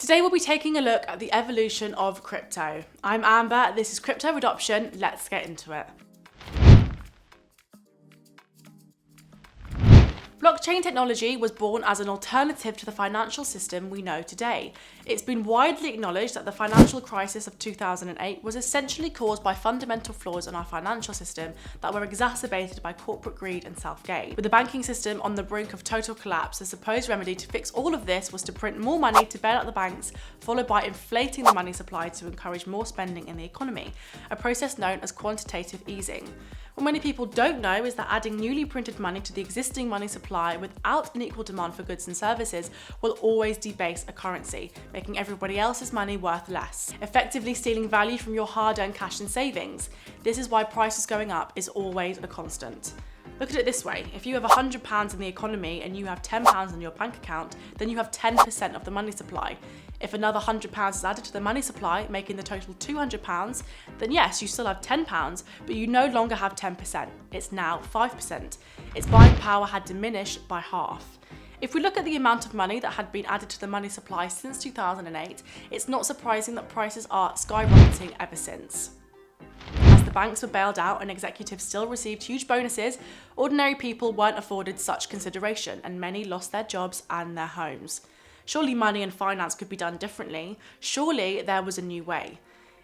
Today we'll be taking a look at the evolution of crypto. I'm Amber, this is Crypto Adoption, let's get into it. Blockchain technology was born as an alternative to the financial system we know today. It's been widely acknowledged that the financial crisis of 2008 was essentially caused by fundamental flaws in our financial system that were exacerbated by corporate greed and self-gain. With the banking system on the brink of total collapse, the supposed remedy to fix all of this was to print more money to bail out the banks, followed by inflating the money supply to encourage more spending in the economy, a process known as quantitative easing. What many people don't know is that adding newly printed money to the existing money supply without an equal demand for goods and services will always debase a currency, making everybody else's money worth less, effectively stealing value from your hard-earned cash and savings. This is why prices going up is always a constant. Look at it this way, if you have £100 in the economy and you have £10 in your bank account, then you have 10% of the money supply. If another £100 is added to the money supply, making the total £200, then yes, you still have £10, but you no longer have 10%. It's now 5%. Its buying power had diminished by half. If we look at the amount of money that had been added to the money supply since 2008, it's not surprising that prices are skyrocketing ever since. As the banks were bailed out and executives still received huge bonuses, ordinary people weren't afforded such consideration and many lost their jobs and their homes. Surely money and finance could be done differently. Surely there was a new way.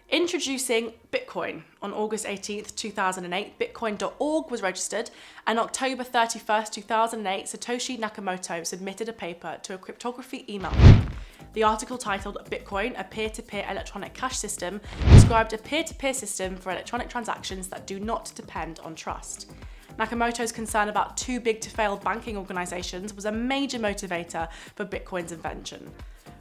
Introducing Bitcoin. On August 18th, 2008, Bitcoin.org was registered, and October 31st, 2008, Satoshi Nakamoto submitted a paper to a cryptography email group. The article titled Bitcoin, a peer-to-peer electronic cash system, described a peer-to-peer system for electronic transactions that do not depend on trust. Nakamoto's concern about too big to fail banking organizations was a major motivator for Bitcoin's invention.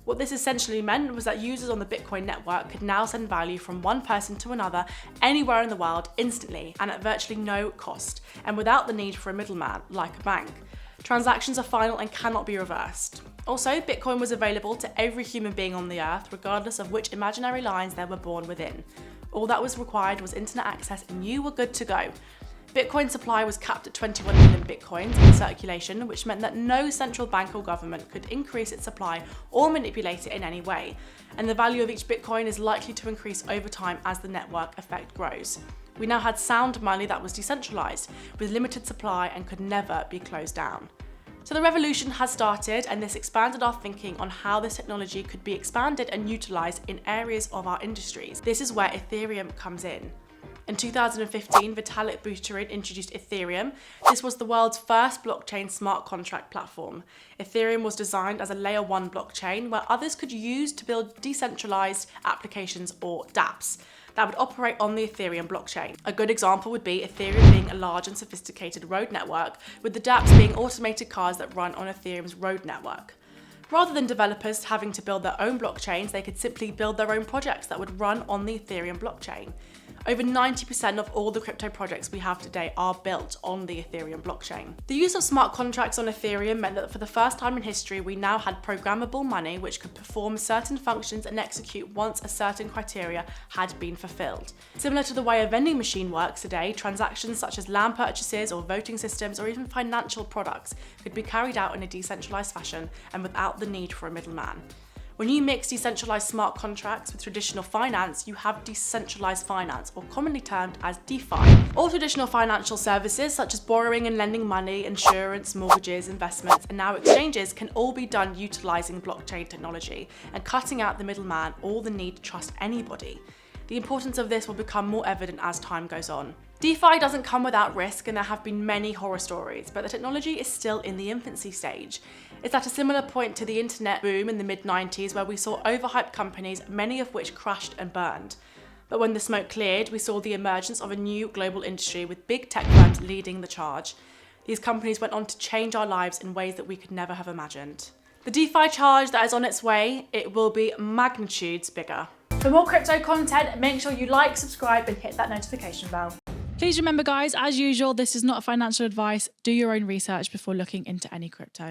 What this essentially meant was that users on the Bitcoin network could now send value from one person to another anywhere in the world instantly and at virtually no cost, and without the need for a middleman like a bank. Transactions are final and cannot be reversed. Also, Bitcoin was available to every human being on the earth, regardless of which imaginary lines they were born within. All that was required was internet access and you were good to go. Bitcoin supply was capped at 21 million bitcoins in circulation, which meant that no central bank or government could increase its supply or manipulate it in any way. And the value of each bitcoin is likely to increase over time as the network effect grows. We now had sound money that was decentralized, with limited supply and could never be closed down. So the revolution has started, and this expanded our thinking on how this technology could be expanded and utilized in areas of our industries. This is where Ethereum comes in. In 2015, Vitalik Buterin introduced Ethereum. This was the world's first blockchain smart contract platform. Ethereum was designed as a layer 1 blockchain where others could use to build decentralized applications, or dApps, that would operate on the Ethereum blockchain. A good example would be Ethereum being a large and sophisticated road network, with the dApps being automated cars that run on Ethereum's road network. Rather than developers having to build their own blockchains, they could simply build their own projects that would run on the Ethereum blockchain. Over 90% of all the crypto projects we have today are built on the Ethereum blockchain. The use of smart contracts on Ethereum meant that for the first time in history, we now had programmable money which could perform certain functions and execute once a certain criteria had been fulfilled. Similar to the way a vending machine works today, transactions such as land purchases or voting systems or even financial products could be carried out in a decentralized fashion and without the need for a middleman. When you mix decentralized smart contracts with traditional finance, you have decentralized finance, or commonly termed as DeFi. All traditional financial services, such as borrowing and lending money, insurance, mortgages, investments, and now exchanges, can all be done utilizing blockchain technology and cutting out the middleman or the need to trust anybody. The importance of this will become more evident as time goes on. DeFi doesn't come without risk, and there have been many horror stories, but the technology is still in the infancy stage. It's at a similar point to the internet boom in the mid-90s, where we saw overhyped companies, many of which crashed and burned. But when the smoke cleared, we saw the emergence of a new global industry with big tech firms leading the charge. These companies went on to change our lives in ways that we could never have imagined. The DeFi charge that is on its way, it will be magnitudes bigger. For more crypto content, make sure you like, subscribe, and hit that notification bell. Please remember, guys, as usual, this is not financial advice. Do your own research before looking into any crypto.